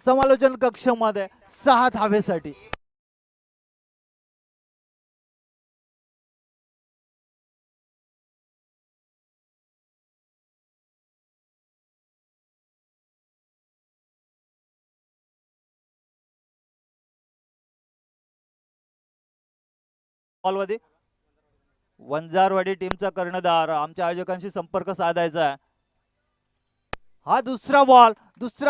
समालोचन कक्षामध्ये 6 धावेसाठी. बॉलमध्ये वंजारवाडी टीमचा कर्णधार आमच्या आयोजकांशी संपर्क साधायचा आहे. हा दुसरा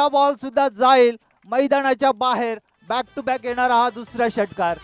बॉल सुद्धा जाईल मैदानाच्या बाहेर. बॅक टू बॅक येणारा हा दुसरा षटकार.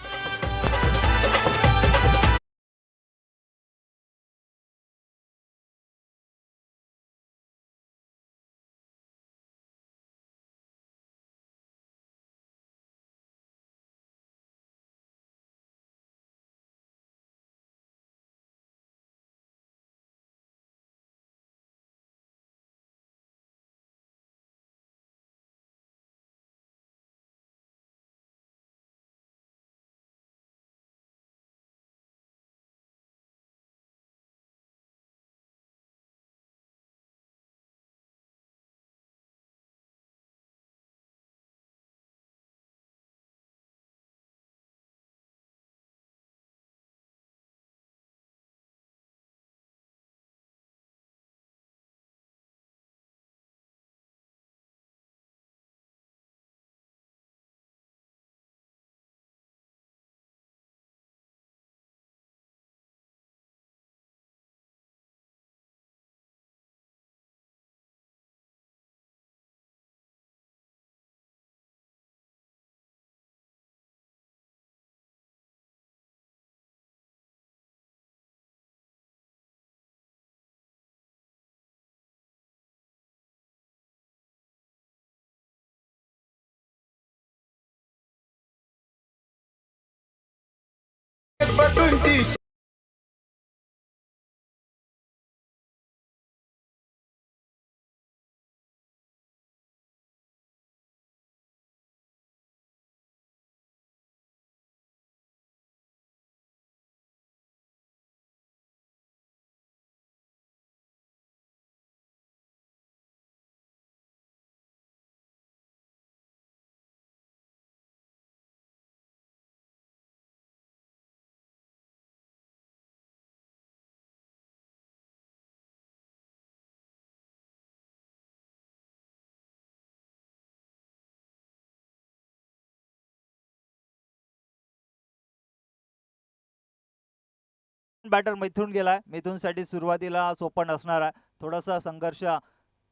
बॅटर मैथून गेलाय. मैथूनसाठी सुरुवातीला सोपं नसणार आहे. थोडासा संघर्ष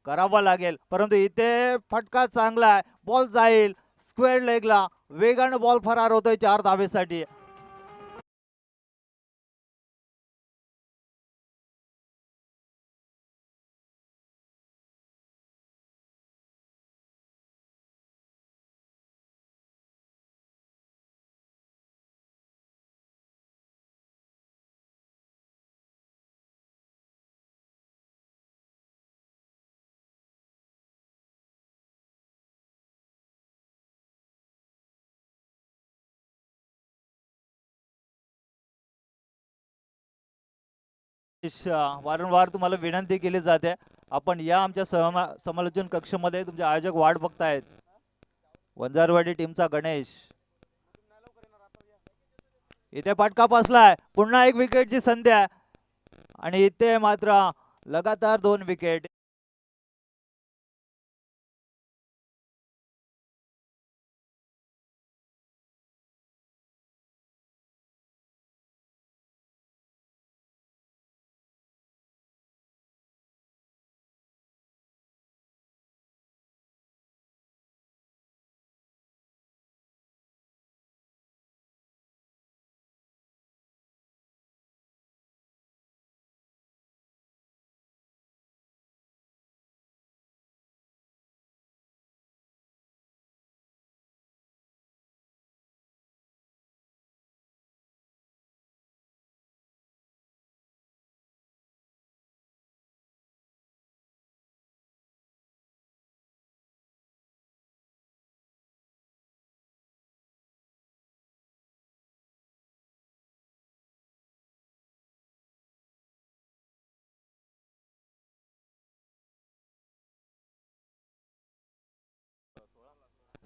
करावा लागेल, परंतु इथे फटका चांगला आहे. बॉल जाईल स्क्वेअर लेगला. वेगानं बॉल फरार होतोय 4 धावेसाठी. वारंवार तुम्हाला विनंती केली जाते, आपण या आमच्या समालोचन कक्षामध्ये. तुमचे आयोजक वाट बघतायत. वंजारवाडी टीमचा गणेश इथे फटका बसलाय. पुन्हा एक विकेटची संधी आहे आणि इथे मात्र लगातार 2 विकेट.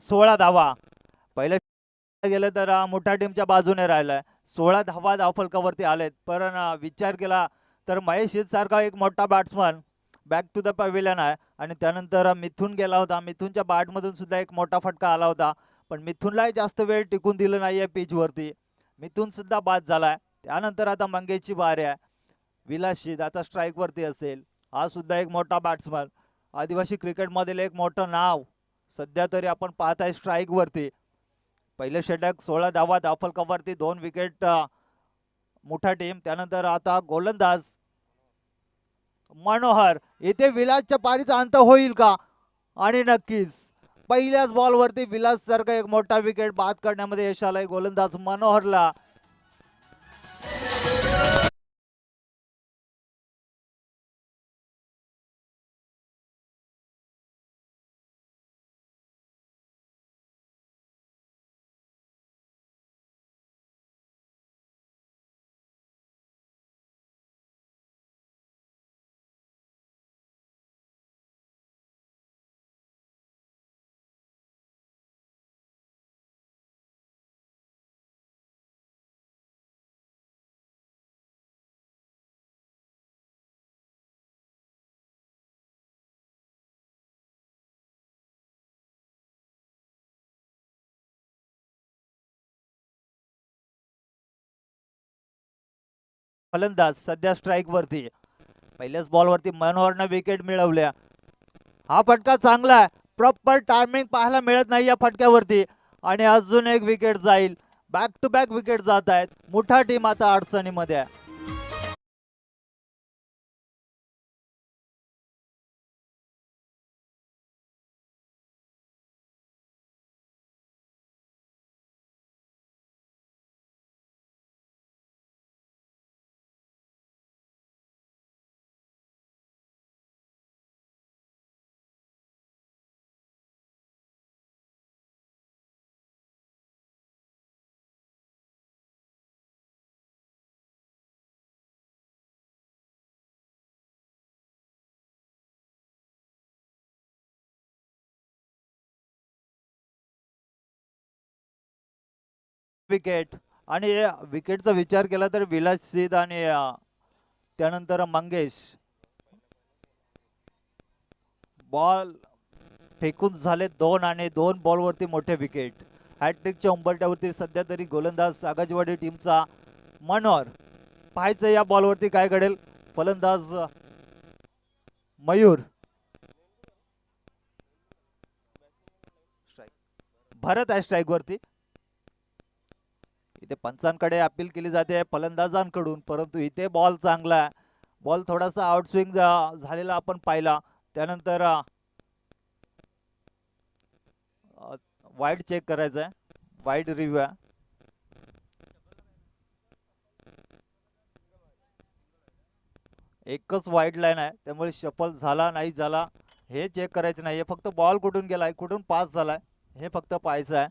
16 धावा. पहिल्या गेलं तर मोठ्या टीमच्या बाजूने राहिलाय. 16 धावा धावफलकावरती आलेत. पण विचार केला तर महेश सारखा एक मोठा batsman back to the pavilion आहे आणि त्यानंतर मिथून गेला होता. मिथूनच्या बॅटमधून सुद्धा एक मोठा फटका आला होता. पण मिथूनलाही जास्त वेळ टिकून दिलं नाहीये पिचवरती. मिथून सुद्धा बाद झालाय. त्यानंतर आता मंगेशची बारी आहे. विलास आता स्ट्राईकवरती असेल. हा सुद्धा एक मोठा बॅट्समन. आदिवासी क्रिकेटमधील एक मोठं नाव सध्या तरी आपण पाहत आहे स्ट्राईकवरती. पहिले षटक 16 धावा धावफलकावरती 2 विकेट मोठा टीम. त्यानंतर आता गोलंदाज मनोहर. इथे विलासच्या पारीचा अंत होईल का? आणि नक्कीच पहिल्याच बॉलवरती विलास सारखा एक मोठा विकेट बाद करण्यामध्ये यश आलंय गोलंदाज मनोहरला. फलंदाज सध्या स्ट्राईक वरती. पहिल्याच बॉलवरती मनोहरनं विकेट मिळवल्या. हा फटका चांगला आहे. प्रॉपर टायमिंग पाहायला मिळत नाही या फटक्यावरती आणि अजून एक विकेट जाईल. बॅक टू बॅक विकेट जात आहेत. मोठा टीम आता अडचणीमध्ये आहे. विकेट आणि विकेटचा विचार केला तर विलास आणि त्यानंतर मंगेश बॉल फेकून झाले 2 आणि 2 बॉलवरती मोठे विकेट. हॅट्रिकच्या उंबरठ्यावरती सध्या तरी गोलंदाज सागाजवाडी टीमचा मनोहर. पाहायचं या बॉलवरती काय घडेल. फलंदाज मयूर. भरत आहे स्ट्राईक वरती. इथे पंचांकडे अपील केली जाते फलंदाजांकडून, परंतु इथे बॉल चांगला आहे. बॉल थोडासा आउटस्विंग झालेला आपण पाहिला. त्यानंतर वाईड चेक करायचा आहे. वाईड रिव्ह्यू आहे. एकच वाईड लाईन आहे त्यामुळे शफल झाला नाही झाला हे चेक करायचं नाहीये. फक्त बॉल कुठून गेलाय कुठून पास झालाय हे फक्त पाहायचं आहे.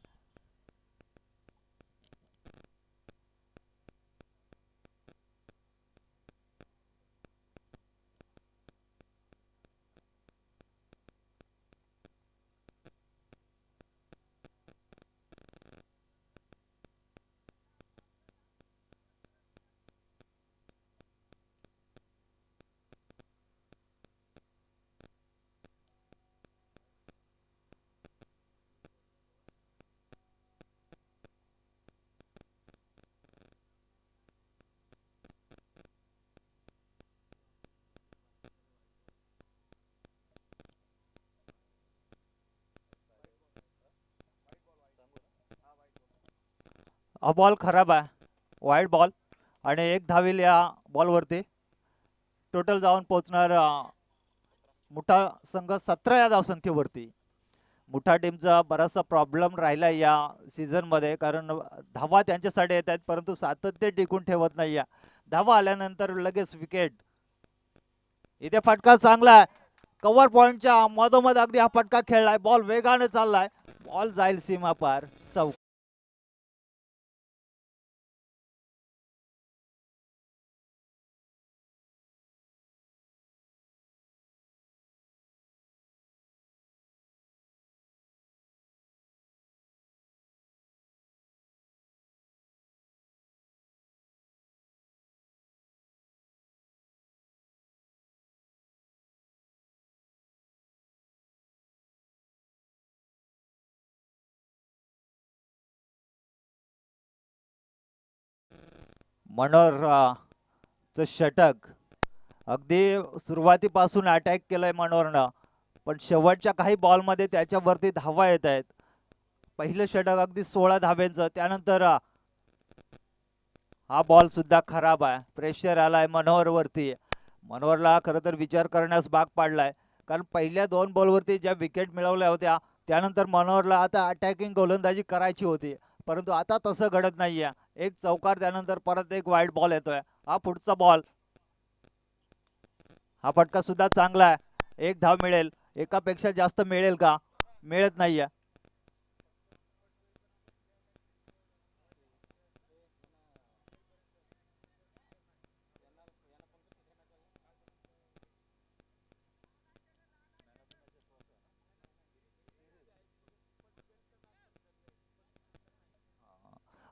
हा बॉल खराब आहे. वाईड बॉल आणि एक धावेल या बॉलवरती. टोटल जाऊन पोहोचणार मुठा संघ 17 या धावसंख्येवरती. मुठा टीमचा बराचसा प्रॉब्लेम राहिला या सीझन मध्ये, कारण धावा त्यांच्यासाठी येत आहेत परंतु सातत्य टिकून ठेवत नाही. धावा आल्यानंतर लगेच विकेट. इथे फटका चांगला आहे. कव्हर पॉइंटच्या मधोमध अगदी हा फटका खेळलाय. बॉल वेगाने चाललाय. बॉल जाईल सीमा पार. चौक. मनोहर चं षटक. अगदी सुरुवातीपासून अटॅक केलाय मनोहरनं, पण शेवटच्या काही बॉलमध्ये त्याच्यावरती धावा येत आहेत. पहिलं षटक अगदी 16 धाब्यांचं. त्यानंतर हा बॉल सुद्धा खराब आहे. प्रेशर आलाय मनोहर वरती. मनोहरला खरं तर विचार करण्यास भाग पाडलाय, कारण पहिल्या 2 बॉलवरती ज्या विकेट मिळवल्या होत्या त्यानंतर मनोहरला आता अटॅकिंग गोलंदाजी करायची होती, परंतु आता तसं घडत नाहीये. एक चौकार त्यानंतर परत एक वाईड बॉल येतोय. हा पुढचा बॉल. हा फटका सुद्धा चांगला आहे. एक धाव मिळेल. एकापेक्षा जास्त मिळेल का? मिळत नाहीये.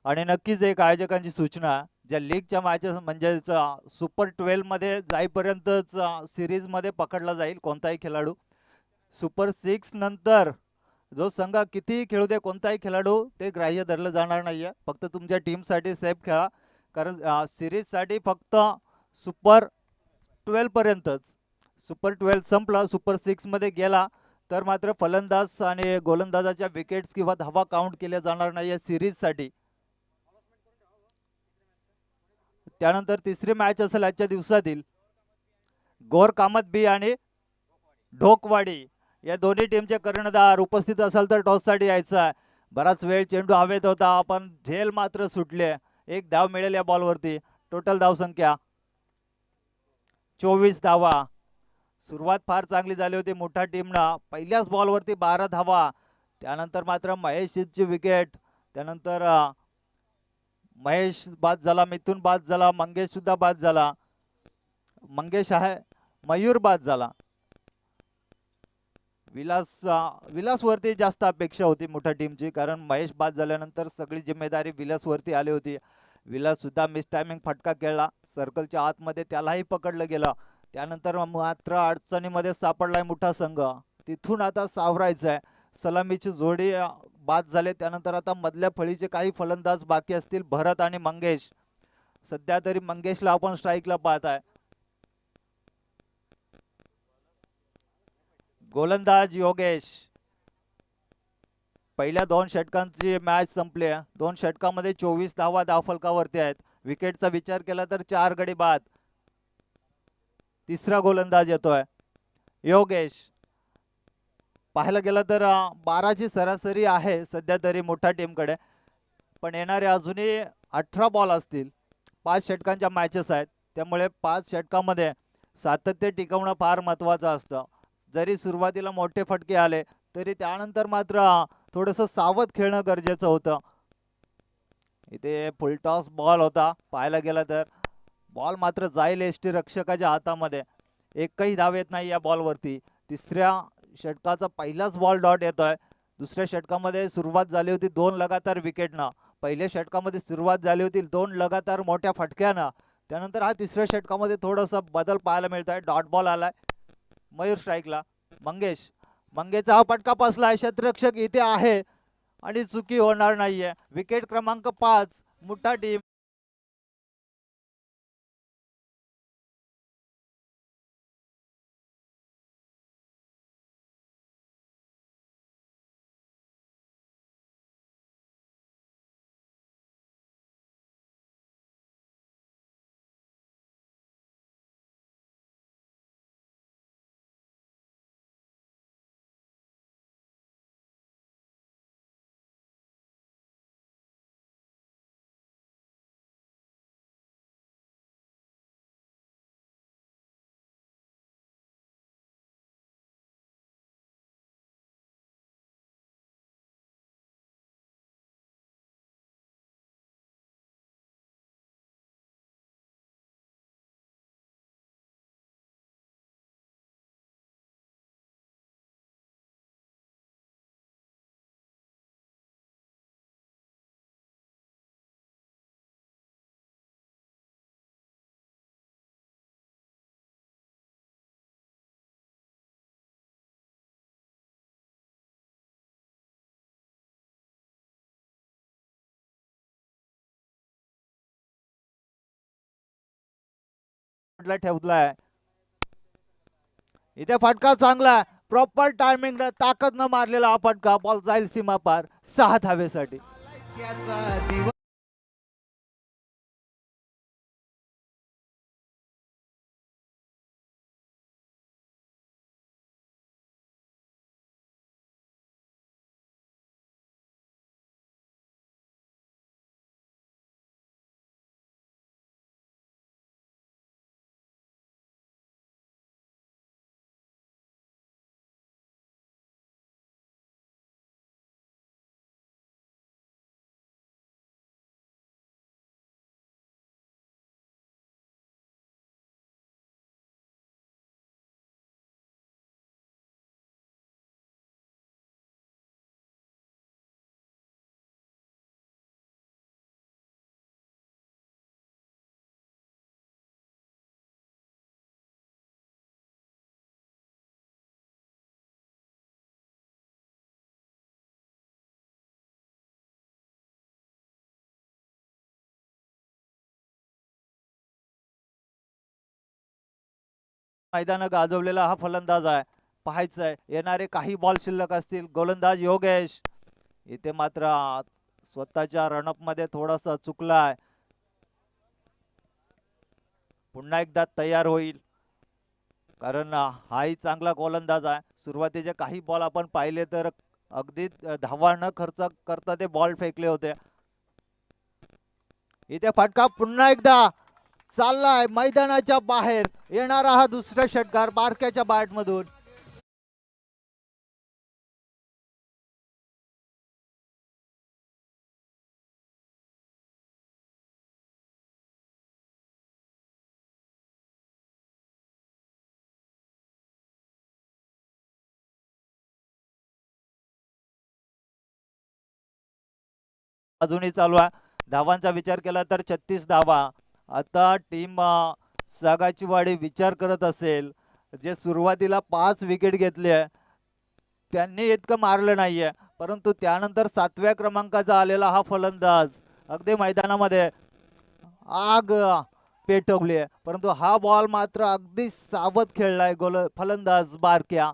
आणि नक्कीच एक आयोजकांची सूचना, ज्या लीगच्या मॅचेस म्हणजे सुपर 12 मध्ये जाईपर्यंतच सिरीज मध्ये पकडला जाईल कोणताही खेळाडू. सुपर 6 नंतर जो संघ कितीही खेळू दे, कोणताही खेळाडू ते ग्राह्य धरलं जाणार नाहीये. फक्त तुमच्या टीमसाठी सेफ खेळा, कारण सिरीजसाठी फक्त सुपर 12 पर्यंतच. सुपर 12 संपला, सुपर 6 मध्ये गेला तर मात्र फलंदाज आणि गोलंदाजाच्या विकेट्स किंवा धावा काउंट केल्या जाणार नाही सिरीजसाठी. त्यानंतर तिसरी मॅच असेल आजच्या दिवसातील गोर कामत बी आणि ढोकवाडी या दोन्ही टीमचे कर्णधार उपस्थित असाल तर टॉससाठी यायचं आहे. बराच वेळ चेंडू हवेत होता, पण झेल मात्र सुटले. एक धाव मिळेल या बॉलवरती. टोटल धावसंख्या 24 धावा. सुरुवात फार चांगली झाली होती मोठ्या टीमनं. पहिल्याच बॉलवरती 12 धावा. त्यानंतर मात्र महेशची विकेट. त्यानंतर महेश बाद झाला, मिथून बाद झाला, मंगेश सुद्धा बाद झाला. मंगेश आहे, मयूर बाद झाला. विलास वरती जास्त अपेक्षा होती मोठ्या टीमची, कारण महेश बाद झाल्यानंतर सगळी जिम्मेदारी विलास वरती आली होती. विलास सुद्धा मिस टायमिंग फटका खेळला. सर्कलच्या आतमध्ये त्यालाही पकडलं गेलं. त्यानंतर मात्र अडचणीमध्ये सापडलाय मोठा संघ. तिथून आता सावरायचं आहे. सलामीची जोडी बाद झाले. त्यानंतर आता मधल्या फळीचे काही फलंदाज बाकी असतील, भरत आणि मंगेश. सध्या तरी मंगेशला आपण स्ट्राईकला पाहत आहे. गोलंदाज योगेश. पहिल्या 2 षटकांची मॅच संपली. 2 षटकामध्ये 24 धावा धावफलकावरती आहेत. विकेटचा विचार केला तर 4 गडी बाद. तिसरा गोलंदाज येतोय योगेश. पाहायला गेलं तर 12ची सरासरी आहे सध्या तरी मोठ्या टीमकडे, पण येणारे अजूनही 18 बॉल असतील. 5 षटकांच्या मॅचेस आहेत, त्यामुळे 5 षटकामध्ये सातत्य टिकवणं फार महत्त्वाचं असतं. जरी सुरुवातीला मोठे फटके आले तरी त्यानंतर मात्र थोडंसं सावध खेळणं गरजेचं होतं. इथे फुलटॉस बॉल होता. पाहायला गेलं तर बॉल मात्र जाईल एसटी रक्षकाच्या हातामध्ये. एकही धाव येत नाही या बॉलवरती. तिसऱ्या षटकाचा पहिलाच बॉल डॉट येतोय. दुसऱ्या षटकामध्ये सुरुवात झाली होती 2 लगातार विकेटनं. पहिल्या षटकामध्ये सुरुवात झाली होती 2 लगातार मोठ्या फटक्यानं. त्यानंतर हा तिसऱ्या षटकामध्ये थोडासा बदल पाहायला मिळत आहे. डॉट बॉल आलाय मयूर स्ट्राईकला. मंगेश. मंगेशचा हा फटका बसलाय. क्षेत्ररक्षक इथे आहे आणि चुकी होणार नाहीये. विकेट क्रमांक 5 मोठा टीम. ठेवलाय. इथे फटका चांगला, प्रॉपर टायमिंग ताकद न मारलेला हा फटका. बॉल जाईल सीमा पार 6 धावेसाठी. मैदान गाजवलेला हा फलंदाज आहे. पाहायचंय येणारे काही बॉल शिल्लक असतील. गोलंदाज योगेश इथे मात्र स्वतःच्या रनअप मध्ये थोडासा चुकलाय. पुन्हा एकदा तयार होईल, कारण हाही चांगला गोलंदाज आहे. सुरुवातीचे काही बॉल आपण पाहिले तर अगदी धावा न खर्च करता ते बॉल फेकले होते. इथे फटका पुन्हा एकदा चाललाय मैदानाच्या बाहेर. येणारा हा दुसरा षटकार बारक्याच्या बॅट मधून. अजूनही चालू आहे. धावांचा विचार केला तर 36 धावा. आता टीम सागाची वाडी विचार करत असेल, जे सुरुवातीला 5 विकेट घेतले त्यांनी इतकं मारलं नाहीये, परंतु त्यानंतर 7व्या क्रमांकाचा आलेला हा फलंदाज अगदी मैदानामध्ये आग पेटवली आहे. परंतु हा बॉल मात्र अगदी सावध खेळलाय फलंदाज बारक्या,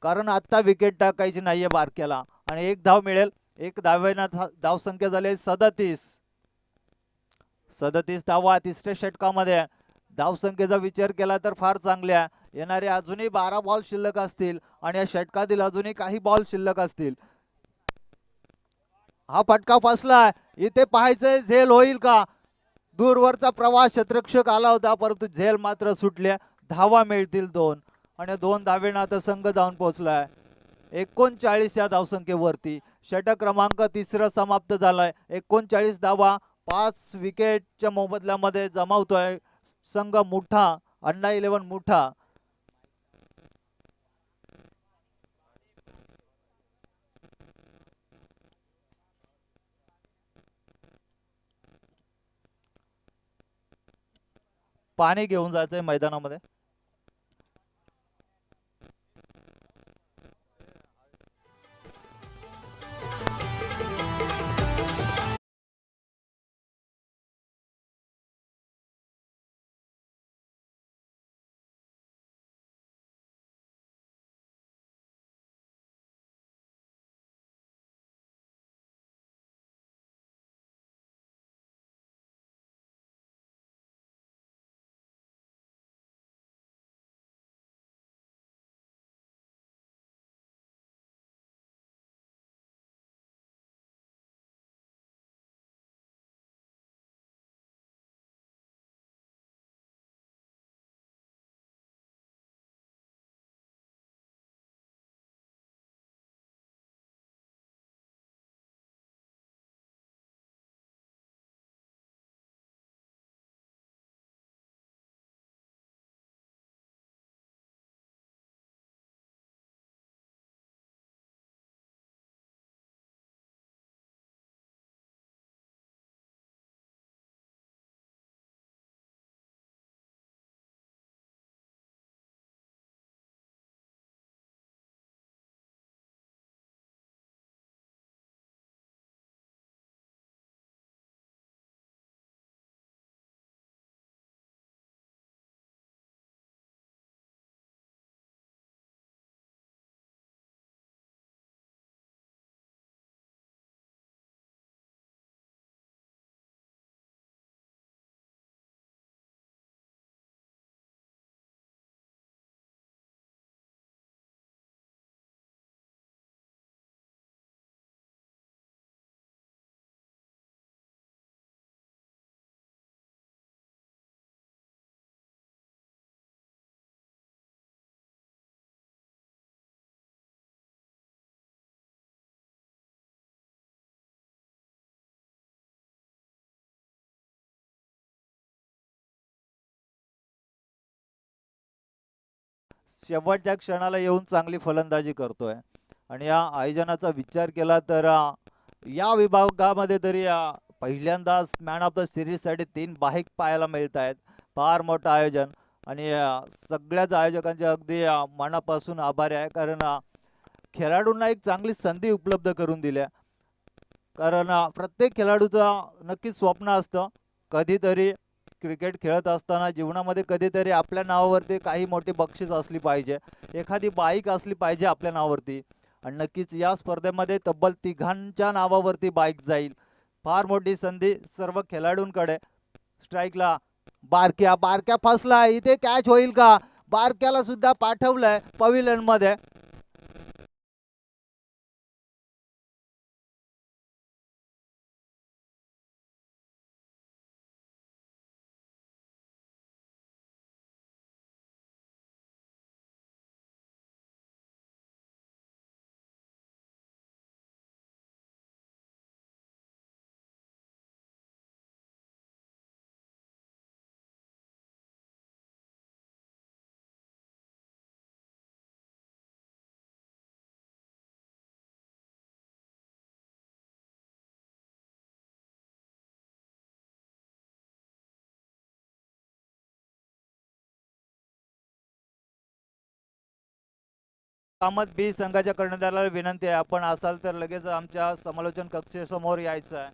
कारण आता विकेट टाकायची नाहीये बारक्याला. आणि एक धाव मिळेल. एक धावेनं धावसंख्या झाली 37. 37 धावा तिसऱ्या षटकामध्ये. धावसंख्येचा विचार केला तर फार चांगल्या. येणारे अजूनही 12 बॉल शिल्लक असतील आणि या षटकातील अजूनही काही बॉल शिल्लक असतील. हा फटका फसलाय. इथे पाहायचंय झेल होईल का. दूरवरचा प्रवास क्षेत्ररक्षक आला होता, परंतु झेल मात्र सुटल्या. धावा मिळतील 2 आणि 2 धावेनं आता संघ जाऊन पोहोचलाय 39 या धावसंख्येवरती. षटक क्रमांक तिसरा समाप्त झालाय. 39 धावा 5 विकेटच्या मोबदल्यामध्ये जमावतोय संघ मुठा, अण्णा 11 मुठा. पाणी घेऊन जायचंय मैदानामध्ये. शेवटच्या क्षणाला येऊन चांगली फलंदाजी करतोय. आणि या आयोजनाचा विचार केला तर या विभागामध्ये तरी पहिल्यांदाच मॅन ऑफ द सिरीजसाठी 3 बाईक पाहायला मिळत आहेत. फार मोठं आयोजन. आणि सगळ्याच आयोजकांचे अगदी मनापासून आभारी आहे, कारण खेळाडूंना एक चांगली संधी उपलब्ध करून दिल्या. कारण प्रत्येक खेळाडूचं नक्कीच स्वप्न असतं कधीतरी क्रिकेट खेळत असताना जीवनामध्ये कधीतरी आपल्या नावावरती काही मोठी बक्षीस असली पाहिजे, एखादी बाईक असली पाहिजे आपल्या नावावरती. आणि नक्कीच या स्पर्धेमध्ये तब्बल तिघांच्या नावावरती बाईक जाईल. फार मोठी संधी सर्व खेळाडूंकडे. स्ट्राईकला बारक्या बारक्या फसला, इथे कॅच होईल का? बारक्याला सुद्धा पाठवलंय पविलियन मध्ये. अहमद बी संघाच्या कर्णधाराला विनंती आहे, आपण असाल तर लगेच आमच्या समालोचन कक्षेसमोर यायचं आहे.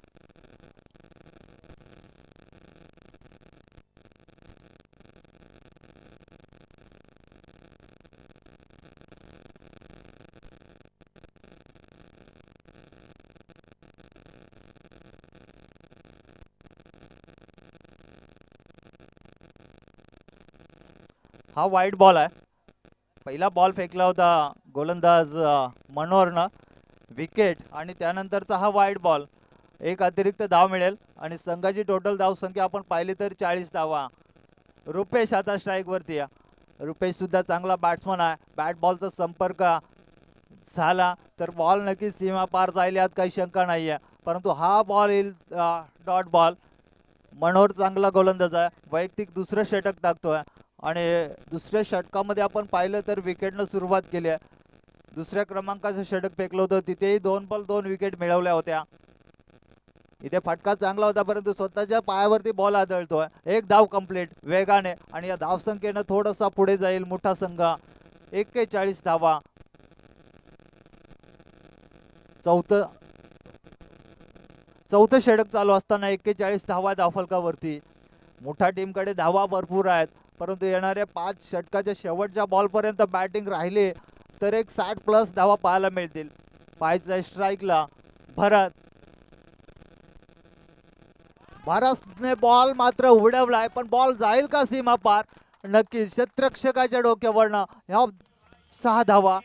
हा वाईट बॉल आहे. पहिला बॉल फेकला होता गोलंदाज मनोहरनं, विकेट. आणि त्यानंतरचा हा वाईट बॉल. एक अतिरिक्त धाव मिळेल आणि संघाची टोटल धावसंख्या आपण पाहिली तर 40 धावा. रुपेश आता स्ट्राईक वरती आहे. रुपेश सुद्धा चांगला बॅट्समन आहे. बॅट बॉलचा संपर्क झाला तर बॉल नक्कीच सीमा पार जाईल, यात काही शंका नाही आहे. परंतु हा बॉल येईल डॉट बॉल. मनोहर चांगला गोलंदाज आहे, वैयक्तिक दुसरं षटक टाकतोय. आणि दुसऱ्या षटकामध्ये आपण पाहिलं तर विकेटनं सुरुवात केली आहे. दुसऱ्या क्रमांकाचं षटक फेकलं होतं, तिथेही 2 बॉल 2 विकेट मिळवल्या होत्या. इथे फटका चांगला होता, परंतु स्वतःच्या पायावरती बॉल आदळतोय. एक धाव कंप्लीट वेगाने. आणि या धावसंख्येनं थोडासा पुढे जाईल मोठा संघ. 41 धावा. चौथं षटक चालू असताना 41 धावा धावफलकावरती. मोठ्या टीमकडे धावा भरपूर आहेत, परंतु येणाऱ्या 5 षटकाच्या शेवटच्या बॉलपर्यंत बॅटिंग राहिली तर एक 60+ धावा पाहायला मिळतील. पाहायचं स्ट्राईकला भरत. भारतने बॉल मात्र उडवलाय, पण बॉल जाईल का सीमा पार? नक्कीच क्षेत्ररक्षकाच्या डोक्यावरनं ह्या 6 धावा.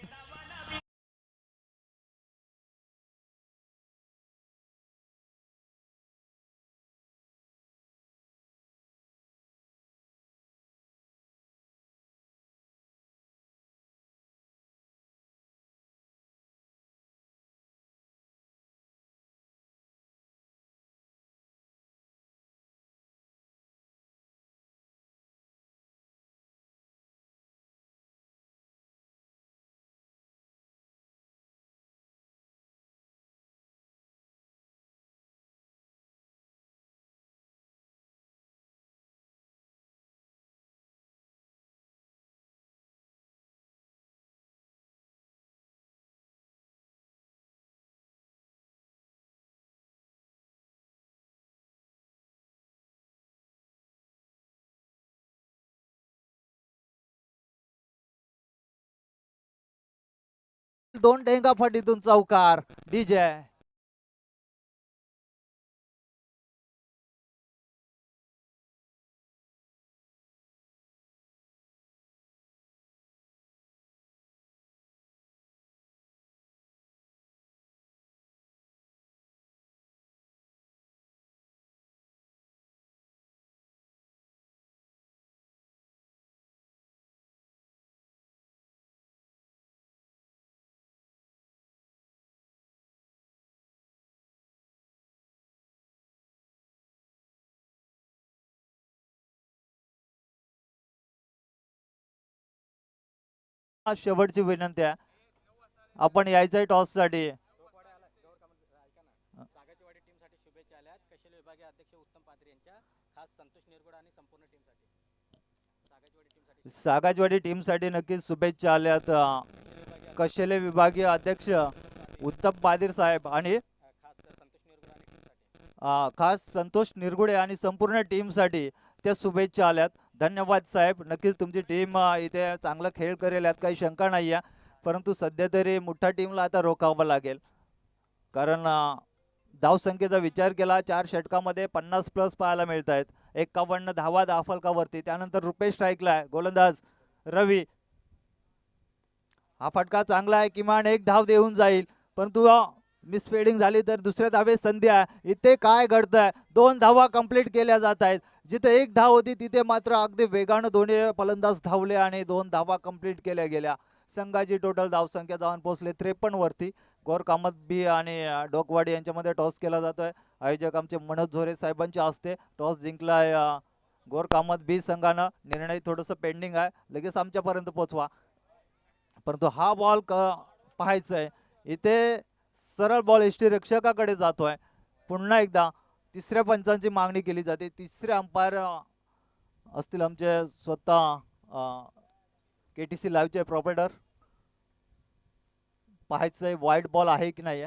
दोन डेंगा फटीतून चौकार. डीजे शेवटची विनंती आहे, आपण यायचंय टॉस साठी. सागाचीवाडी टीमसाठी शुभेच्छा आल्यात. कशेल विभागीय अध्यक्ष उत्तम पात्रे यांच्या खास संतोष निरगुडे आणि संपूर्ण टीमसाठी. सागाचीवाडी टीमसाठी सागाजवाडी टीमसाठी नक्कीच शुभेच्छा आल्यात. कशेले विभागीय अध्यक्ष उत्तम पादीर साहेब आणि खास संतोष निरगुडे आणि खास संतोष निरगुडे आणि संपूर्ण टीमसाठी. टीमसाठी त्या शुभेच्छा आल्यात. धन्यवाद साहेब. नक्कीच तुमची टीम इथे चांगला खेळ करेल यात काही शंका नाही आहे. परंतु सध्या तरी मोठ्या टीमला आता रोखावं लागेल, कारण धावसंख्येचा विचार केला 4 षटकामध्ये 50 प्लस पाहायला मिळत आहेत. 51 धावा धावफलकावरती. त्यानंतर रुपेश स्ट्राईकला आहे. गोलंदाज रवी, हा फटका चांगला आहे, किमान एक धाव देऊन जाईल, परंतु मिसफिल्डिंग झाली तर दुसऱ्या धावेस संधी आहे. इथे काय घडतंय, 2 धावा कंप्लीट केल्या जात आहेत. जिथे एक धाव होती तिथे मात्र अगदी वेगानं दोन्ही फलंदाज धावले आणि 2 धावा कंप्लीट केल्या गेल्या. संघाची टोटल धावसंख्या जाऊन पोहोचले 53 वरती. गौर कामत बी आणि डोकवाडी यांच्यामध्ये टॉस केला जातोय. आयोजक आमचे मनोज झोरे साहेबांच्या हस्ते टॉस जिंकलाय गौर कामत बी संघानं. निर्णय थोडंसं पेंडिंग आहे, लगेच आमच्यापर्यंत पोहोचवा. परंतु हा बॉल पाहायचा आहे, इथे सरळ बॉल यष्टीरक्षकाकडे जातोय. पुन्हा एकदा तिसऱ्या पंचांची मागणी केली जाते. तिसरे अंपायर असतील आमचे स्वतः KTC लाईव्हचे प्रॉपरेटर. पाहायचंय वाईट बॉल आहे की नाही.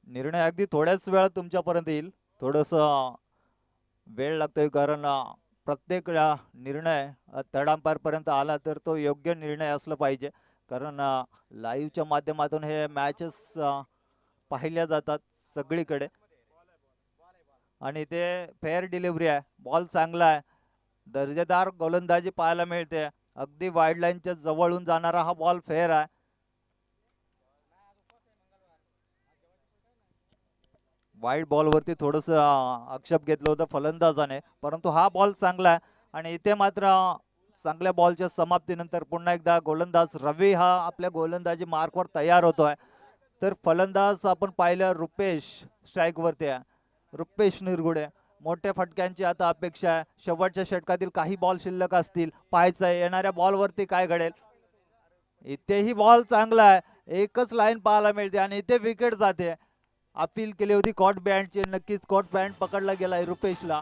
निर्णय अगदी थोड्याच वेळात तुमच्यापर्यंत येईल. थोडंसं वेळ लागतोय, कारण प्रत्येक निर्णय थर्ड अंपायर पर्यंत आला तर तो योग्य निर्णय असला पाहिजे, कारण लाईव्हच्या माध्यमातून हे मॅचेस पाहिल्या जातात सगळीकडे. आणि ते फेअर डिलिव्हरी आहे. बॉल चांगला आहे, दर्जेदार गोलंदाजी पाहायला मिळते. अगदी वाईड लाईनच्या जवळून जाणारा हा बॉल फेअर आहे. वाईड बॉलवरती थोडंसं आक्षेप घेतलं होतं फलंदाजाने, परंतु हा बॉल चांगला आहे. आणि इथे मात्र चांगल्या बॉलच्या समाप्तीनंतर पुन्हा एकदा गोलंदाज रवी हा आपल्या गोलंदाजी मार्कवर तयार होतोय. तर फलंदाज आपण पाहिलं रुपेश स्ट्राईकवरती आहे, रुपेश निरगुडे. मोठ्या फटक्यांची आता अपेक्षा आहे. शेवटच्या षटकातील काही बॉल शिल्लक असतील, पाहायचं आहे येणाऱ्या बॉलवरती काय घडेल. इथेही बॉल चांगला आहे, एकच लाईन पाहायला मिळते आणि इथे विकेट जाते. अपील केली होती कॉट बँडची, नक्कीच कॉट बँड पकडला गेलाय रुपेशला.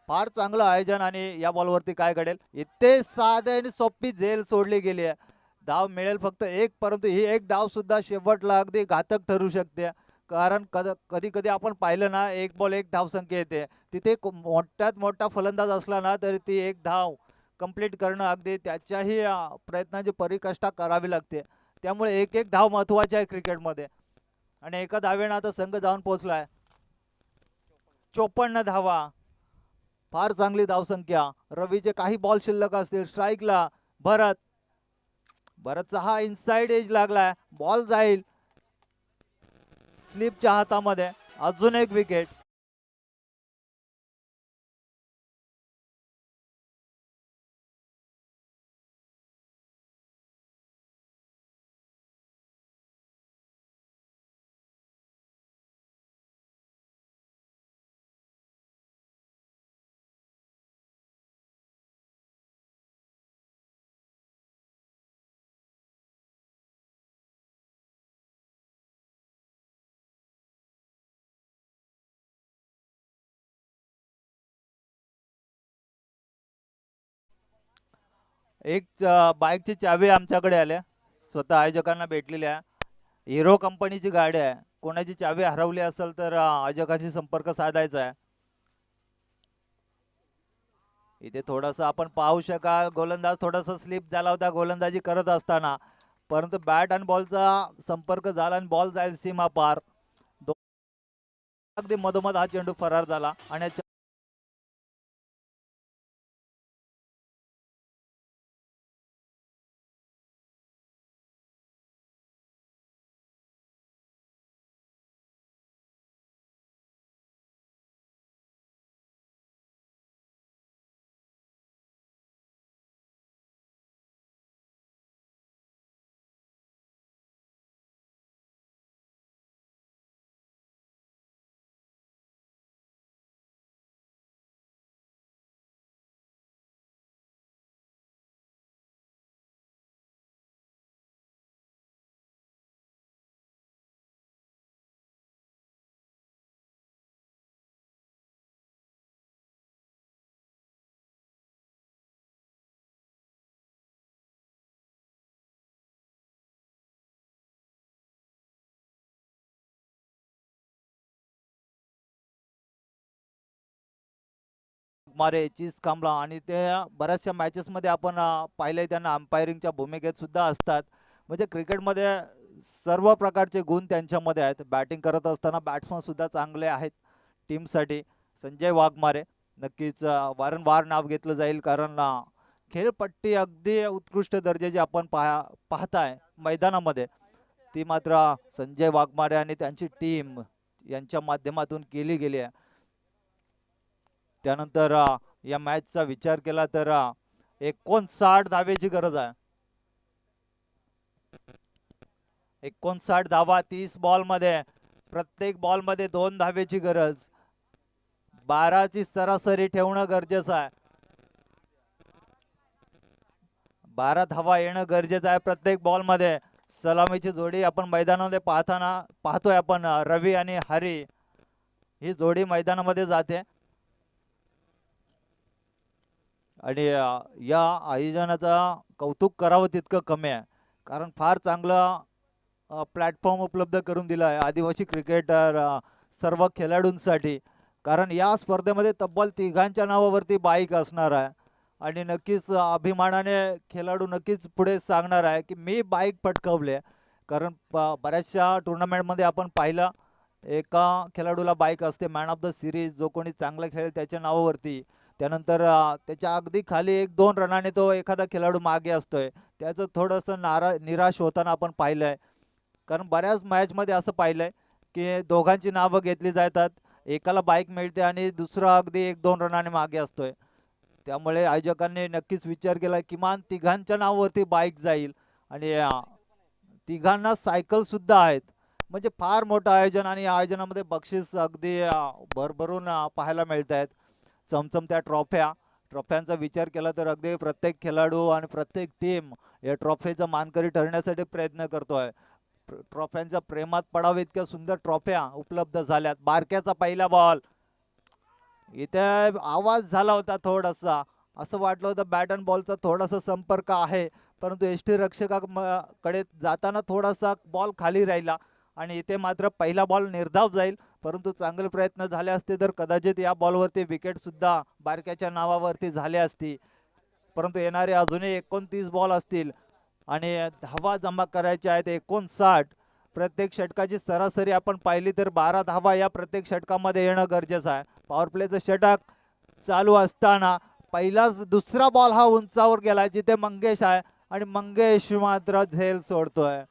फार चांगलं आयोजन. आणि या बॉलवरती काय घडेल, इथे साधे आणि सोपी झेल सोडली गेली आहे. धाव मिळेल फक्त एक, परंतु ही एक धाव सुद्धा शेवटला अगदी घातक ठरू शकते. कारण कधी कधी आपण पाहिलं ना, एक बॉल एक धाव संख्या येते, तिथे मोठ्यात मोठा फलंदाज असला ना तरी ती एक धाव कंप्लीट करणं अगदी त्याच्याही प्रयत्नांची परिकाष्ठा करावी लागते. त्यामुळे एक एक धाव महत्वाची आहे क्रिकेटमध्ये. आणि एका धावेनं आता संघ जाऊन पोहोचलाय 54 धावा. फार चांगली धावसंख्या. रवीचे काही बॉल शिल्लक असतील. स्ट्राईकला भरत, भरतचा हा इनसाइड एज लागलाय, बॉल जाईल स्लिपच्या हातामध्ये. अजून एक विकेट. एक बाईकची चावी आमच्याकडे आल्या, स्वतः आयोजकांना भेटलेल्या. हिरो कंपनीची गाडी आहे. कोणाची चावी हरवली असेल तर आयोजकांशी संपर्क साधायचा आहे. इथे थोडंसं आपण पाहू शकाल, गोलंदाज थोडासा स्लिप झाला होता गोलंदाजी करत असताना, परंतु बॅट आणि बॉलचा संपर्क झाला आणि बॉल जाईल सीमा पार. अगदी मधोमध हा चेंडू फरार झाला आणि मारे चीज कांबळा आणि ते बऱ्याचशा मॅचेस मध्ये आपण पाहिलंय त्यांना अंपायरिंगच्या भूमिकेत सुद्धा असतात. म्हणजे क्रिकेटमध्ये सर्व प्रकारचे गुण त्यांच्यामध्ये आहेत. बॅटिंग करत असताना बॅट्समन सुद्धा चांगले आहेत टीमसाठी. संजय वाघमारे नक्कीच वारंवार नाव घेतलं जाईल, कारण खेळपट्टी अगदी उत्कृष्ट दर्जाची आपण पाहताय मैदानामध्ये, ती मात्र संजय वाघमारे आणि त्यांची टीम यांच्या माध्यमातून केली गेली आहे. त्यानंतर या मॅचचा विचार केला तर 59 धावेची गरज आहे. 59 धावा 30 बॉल मध्ये, प्रत्येक बॉल मध्ये 2 धावेची गरज. 12ची सरासरी ठेवणं गरजेचं आहे. 12 धावा येणं गरजेचं आहे प्रत्येक बॉल मध्ये. सलामीची जोडी आपण मैदानामध्ये पाहतोय आपण, रवी आणि हरी ही जोडी मैदानामध्ये जाते. आणि या आयोजनाचा कौतुक करावं तितकं कमी आहे, कारण फार चांगलं प्लॅटफॉर्म उपलब्ध करून दिला आहे आदिवासी क्रिकेटर सर्व खेळाडूंसाठी. कारण या स्पर्धेमध्ये तब्बल 3घांच्या नावावरती बाईक असणार आहे आणि नक्कीच अभिमानाने खेळाडू नक्कीच पुढे सांगणार आहे की मी बाईक पटकावले. कारण बऱ्याचशा टुर्नामेंटमध्ये आपण पाहिलं, एका खेळाडूला बाईक असते मॅन ऑफ द सिरीज, जो कोणी चांगला खेळेल त्याच्या नावावरती. त्यानंतर त्याच्या अगदी खाली 1-2 रनाने तो एखादा खेळाडू मागे असतोय. त्याचं थोडंसं निराश होताना आपण पाहिलंय. कारण बऱ्याच मॅचमध्ये असं पाहिलंय की दोघांची नावं घेतली जातात, एकाला बाईक मिळते आणि दुसरा अगदी 1-2 रनाने मागे असतोय. त्यामुळे आयोजकांनी नक्कीच विचार केला किमान 3घांच्या नावावरती बाईक जाईल आणि 3घांना सायकल सुद्धा आहेत. म्हणजे फार मोठं आयोजन आणि या आयोजनामध्ये बक्षीस अगदी भरभरून पाहायला मिळत आहेत. चमचमत्या ट्रॉफ्यांचा विचार केला तर अगदी प्रत्येक खेळाडू आणि प्रत्येक टीम या ट्रॉफीचा मानकरी ठरण्यासाठी प्रयत्न करतोय. ट्रॉफ्यांच्या प्रेमात पडावे इतक्या सुंदर ट्रॉफ्या उपलब्ध झाल्यात. बारक्याचा पहिला बॉल, इथे आवाज झाला होता थोडासा, असं वाटलं होतं बॅट अँड बॉलचा थोडासा संपर्क आहे, परंतु एसटी रक्षकाकडे जाताना थोडासा बॉल खाली राहिला आणि इथे मात्र पहिला बॉल निर्धाव जाईल. परंतु चांगले प्रयत्न झाले असते तर कदाचित या बॉलवरती विकेट सुद्धा बारक्याच्या नावावरती झाली असती. परंतु येणारे अजूनही 29 बॉल असतील आणि धावा जमा करायच्या आहेत 59. प्रत्येक षटकाची सरासरी आपण पाहिली तर 12 धावा या प्रत्येक षटकामध्ये येणं गरजेचं आहे. पॉवर प्लेचं षटक चालू असताना दुसरा बॉल हा उंचावर गेला, जिथे मंगेश आहे आणि मंगेश मात्र झेल सोडतोय.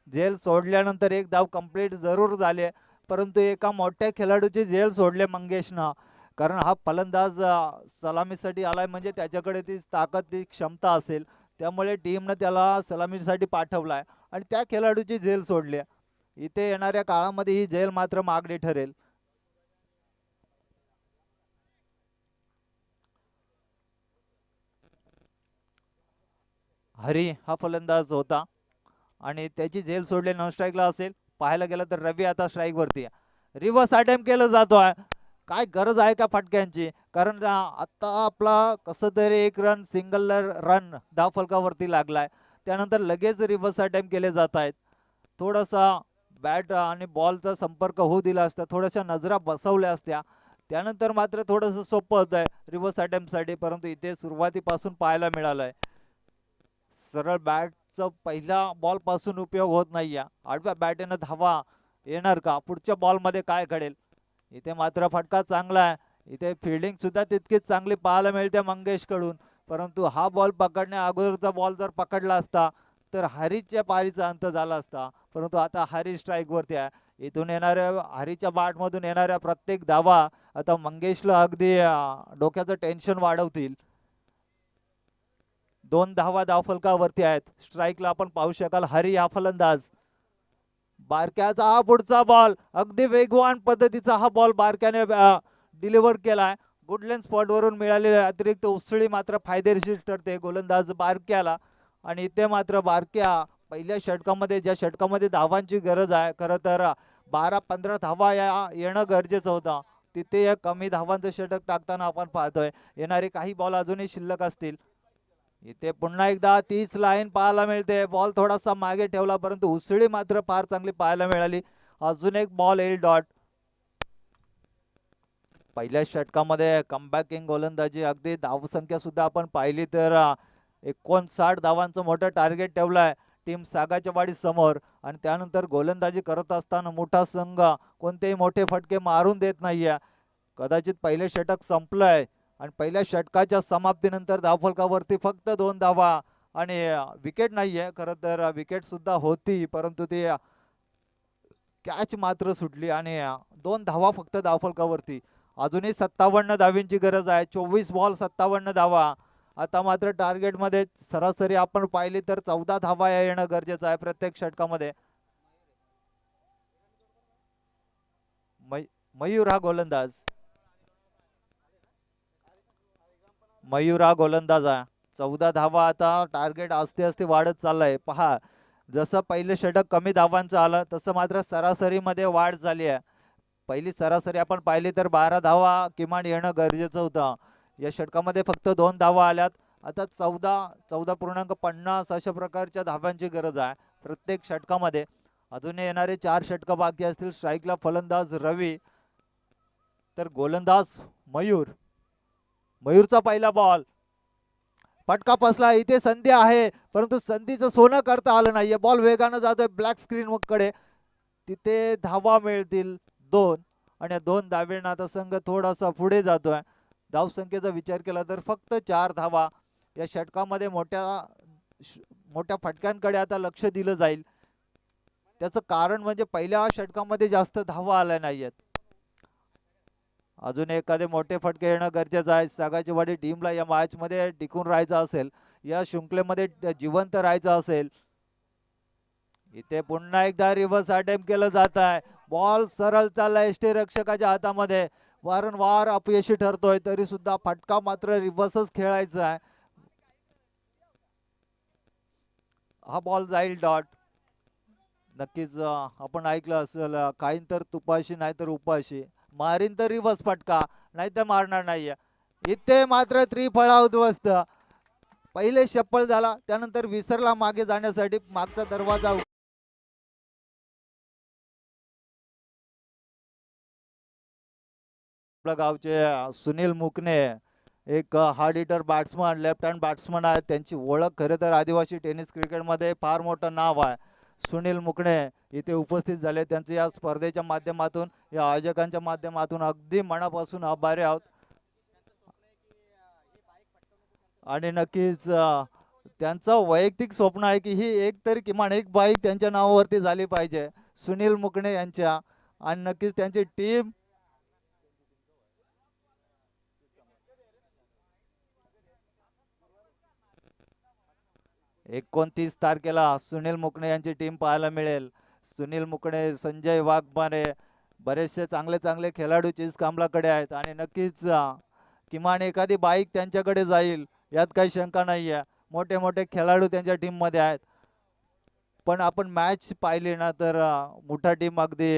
झेल सोडल्यानंतर एक धाव कंप्लीट जरूर झाले, परंतु एका मोठ्या खेळाडूची झेल सोडले मंगेशनं. कारण हा फलंदाज सलामीसाठी आलाय म्हणजे त्याच्याकडे ती ताकद, ती क्षमता असेल, त्यामुळे टीमनं त्याला सलामीसाठी पाठवलाय आणि त्या खेळाडूची झेल सोडली. इथे येणाऱ्या काळामध्ये ही झेल मात्र मागणी ठरेल. हरी हा फलंदाज होता आणि त्याची झेल सोडले नॉन स्ट्राईकला असेल. पाहायला गेलं तर रवी आता स्ट्राईक वरती आहे. रिव्हर्स अटेम्प्ट केलं जातोय. काय गरज आहे का फटक्यांची? कारण आता आपला कसं तरी एक रन सिंगल रन धावफलकावरती लागलाय. त्यानंतर लगेच रिव्हर्स अटेम्प्ट केले जात आहेत. थोडासा बॅट आणि बॉलचा संपर्क होऊ दिला असता, थोड्याशा नजरा बसवल्या असत्या, त्यानंतर मात्र थोडंसं सोपं होतंय रिव्हर्स अटेम्प्टसाठी. परंतु इथे सुरुवातीपासून पाहायला मिळालंय सरळ बॅटचा पहिल्या बॉल पासून उपयोग होत नाहीये. आडव्या बॅटेनं धावा येणार का? पुढच्या बॉलमध्ये काय घडेल? इथे मात्र फटका चांगला आहे. इथे फिल्डिंग सुद्धा तितकीच चांगली पाहायला मिळते मंगेश कडून. परंतु हा बॉल पकडण्या अगोदरचा बॉल जर पकडला असता तर हरीच्या पारीचा अंत झाला असता. परंतु आता हरी स्ट्राईक वरती आहे. इथून येणाऱ्या हरीच्या बॅटमधून येणाऱ्या प्रत्येक धावा आता मंगेशला अगदी डोक्याचं टेन्शन वाढवतील. 2 धावा धावफलकावरती आहेत. स्ट्राईकला आपण पाहू शकाल हरी हा फलंदाज. बारक्याचा हा पुढचा बॉल अगदी वेगवान पद्धतीचा हा बॉल बारक्याने डिलिव्हर केलाय. गुडलँड स्पॉट वरून मिळालेली अतिरिक्त उसळी मात्र फायदेशीर ठरते गोलंदाज बारक्याला. आणि इथे मात्र बारक्या पहिल्या षटकामध्ये ज्या षटकामध्ये धावांची गरज आहे, खरं तर 12-15 धावा येणं गरजेचं होतं, तिथे या कमी धावांचं षटक टाकताना आपण पाहतोय. येणारे काही बॉल अजूनही शिल्लक असतील. इथे पुन्हा एकदा तीच लाईन पाहायला मिळते. बॉल थोडासा मागे ठेवला परंतु उसळी मात्र फार चांगली पाहायला मिळाली. अजून एक बॉल येईल डॉट. पहिल्या षटकामध्ये कमबॅकिंग गोलंदाजी अगदी धावसंख्या सुद्धा आपण पाहिली तर 59 धावांचं मोठं टार्गेट ठेवलंय टीम सागाच्या वाडी समोर. आणि त्यानंतर गोलंदाजी करत असताना मोठा संघ कोणतेही मोठे फटके मारून देत नाहीये. कदाचित पहिले षटक संपलंय आणि पहिल्या षटकाच्या समाप्तीनंतर धावफलकावरती फक्त 2 धावा आणि विकेट नाहीये. खरं तर विकेट सुद्धा होती परंतु ती कॅच मात्र सुटली आणि 2 धावा फक्त धावफलकावरती. अजूनही 57 धावींची गरज आहे. 24 बॉल 57 धावा. आता मात्र टार्गेटमध्ये सरासरी आपण पाहिली तर 14 धावा येणं गरजेचं आहे प्रत्येक षटकामध्ये. मयूर हा गोलंदाज. मयूर हा गोलंदाज आहे. 14 धावा आता टार्गेट असते असते वाढत चाललंय. पहा जसं पहिले षटक कमी धावांचं आलं तसं मात्र सरासरीमध्ये वाढ झाली आहे. पहिली सरासरी आपण पाहिली तर 12 धावा किमान येणं गरजेचं होतं. या षटकामध्ये फक्त 2 धावा आल्यात. आता 14.50 अशा प्रकारच्या धाव्यांची गरज आहे प्रत्येक षटकामध्ये. अजून येणारे 4 षटक बाकी असतील. स्ट्राईकला फलंदाज रवी तर गोलंदाज मयूर. मयूरचा पहिला बॉल फटका फसला. इथे संधी आहे परंतु संधीचं सोनं करता आलं नाहीये. बॉल वेगानं जातोय ब्लॅक स्क्रीन कडे. तिथे धावा मिळतील 2 आणि 2 धावेनं आता संघ थोडासा पुढे जातोय. धावसंख्येचा विचार केला तर फक्त 4 धावा. या षटकामध्ये मोठ्या फटक्यांकडे आता लक्ष दिलं जाईल. त्याचं कारण म्हणजे पहिल्या षटकामध्ये जास्त धावा आल्या नाहीयेत. अजून एखादे मोठे फटके येणं गरजेचं आहे. सागाची वाडी टीमला या मॅच मध्ये टिकून राहायचं असेल, या शृंखलेमध्ये जिवंत राहायचं असेल. इथे पुन्हा एकदा रिव्हर्स अटेम्प्ट केलं जात आहे. बॉल सरळ चाललाय यष्टीरक्षकाच्या हातामध्ये. वारंवार अपयशी ठरतोय तरी सुद्धा फटका मात्र रिव्हर्सच खेळायचा आहे. हा बॉल जाईल डॉट. नक्कीच आपण ऐकलं असेल काही तर तुपाशी नाही तर उपाशी. मारीन तर रिव्हर्स फटका नाही तर मारणार नाहीये. इथे मात्र त्रिफळा उद्ध्वस्त. पहिले शप्पल झाला त्यानंतर विसरला मागे जाण्यासाठी मागचा दरवाजा. आपल्या गावचे सुनील मुकणे एक hard hitter batsman left hand batsman आहे. त्यांची ओळख खरे तर आदिवासी टेनिस क्रिकेटमध्ये फार मोठं नाव आहे. सुनील मुकणे इथे उपस्थित झाले. त्यांचे या स्पर्धेच्या माध्यमातून या आयोजकांच्या माध्यमातून अगदी मनापासून आभारी आहोत. आणि नक्कीच त्यांचं वैयक्तिक स्वप्न आहे की ही एक तरी किमान एक बाईक त्यांच्या नावावरती झाली पाहिजे सुनील मुकणे यांच्या. आणि नक्कीच त्यांची टीम 29 तारखेला सुनील मुकणे यांची टीम पाहायला मिळेल. सुनील मुकणे, संजय वाघमारे बरेचसे चांगले खेळाडू चीज कामलाकडे आहेत आणि नक्कीच किमान एखादी बाईक त्यांच्याकडे जाईल यात काही शंका नाही आहे. मोठे खेळाडू त्यांच्या टीम मध्ये आहेत. पण आपण मॅच पाहिली ना तर मोठा टीम अगदी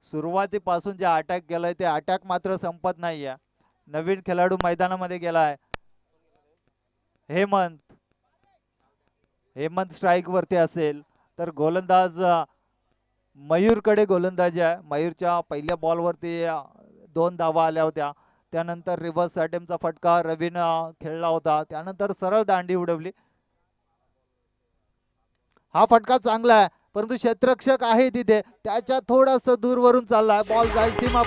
सुरुवातीपासून जे अटॅक केलंय ते अटॅक मात्र संपत नाहीये. नवीन खेळाडू मैदानामध्ये गेलाय हेमंत. हेमंत स्ट्राईक वरती असेल तर गोलंदाज मयूरकडे गोलंदाजी आहे. मयूरच्या पहिल्या बॉलवरती 2 धावा आल्या होत्या. त्यानंतर रिव्हर्स अटेम्पचा फटका रवीनं खेळला होता. त्यानंतर सरळ दांडी उडवली. हा फटका चांगला आहे परंतु क्षेत्ररक्षक आहे तिथे त्याच्या थोडस दूरवरून चाललाय. बॉल जाईल सीमा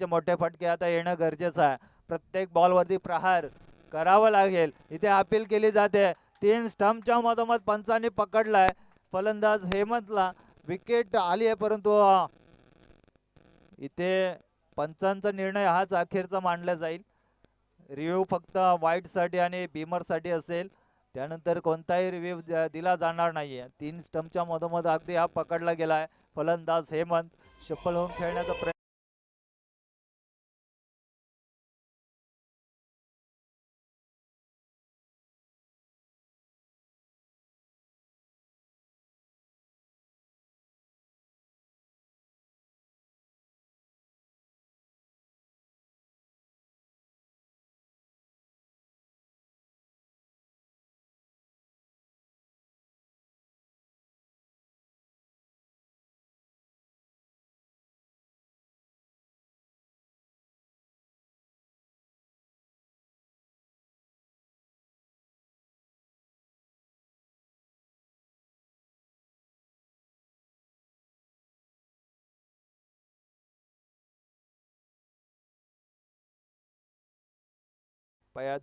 मोठे फटके आता येणं गरजेचं आहे. प्रत्येक बॉलवरती प्रहार करावं लागेल. इथे अपील केली जाते. 3 स्टंपच्या मधोमध पंचांनी पकडलाय फलंदाज हेमंतला. विकेट आली आहे परंतु इथे पंचांचा निर्णय हाच अखेरचा मानला जाईल. रिव्ह्यू फक्त वाईट साठी आणि बीमर साठी असेल. त्यानंतर कोणताही रिव्ह्यू दिला जाणार नाहीये. 3 स्टंपच्या मधोमध अगदी हा पकडला गेलाय. फलंदाज हेमंत सफल होऊन खेळण्याचा प्रयत्न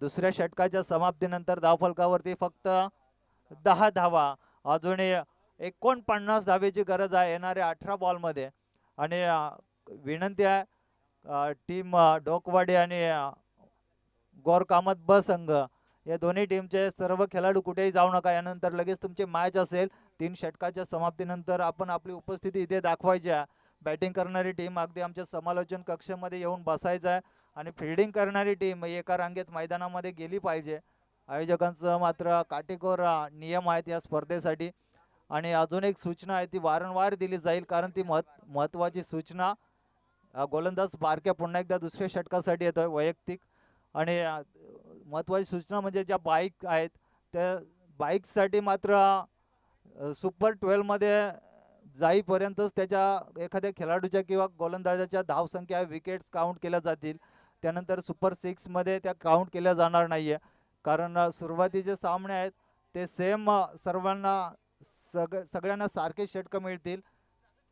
दुसऱ्या षटकाच्या समाप्तीनंतर धावफलकावरती फक्त 10 धावा. अजूनही 49 धावेची गरज आहे येणाऱ्या 18 बॉलमध्ये. आणि विनंती आहे टीम डोकवाडी आणि गोरकामत ब संघ या दोन्ही टीमचे सर्व खेळाडू कुठेही जाऊ नका. यानंतर लगेच तुमची मॅच असेल. 3 षटकाच्या समाप्तीनंतर आपण आपली उपस्थिती इथे दाखवायची आहे. बॅटिंग करणारी टीम अगदी आमच्या समालोचन कक्षामध्ये येऊन बसायचं आहे आणि फिल्डिंग करणारी टीम एका रांगेत मैदानामध्ये गेली पाहिजे. आयोजकांचं मात्र काटेकोर नियम आहेत या स्पर्धेसाठी. आणि अजून एक सूचना आहे ती वारंवार दिली जाईल कारण ती महत्वाची सूचना. गोलंदाज बारक्या पुन्हा एकदा दुसऱ्या षटकासाठी येतोय वैयक्तिक. आणि महत्वाची सूचना म्हणजे ज्या बाईक आहेत त्या बाईकसाठी मात्र सुपर 12 मध्ये जाईपर्यंतच त्याच्या एखाद्या खेळाडूच्या किंवा गोलंदाजाच्या धावसंख्या विकेट्स काउंट केल्या जातील. त्यानंतर सुपर 6 मध्ये त्या काउंट केल्या जाणार नाहीये. कारण सुरुवातीचे सामने आहेत ते सेम सर्वांना सगळ्यांना सारखे षटकं मिळतील.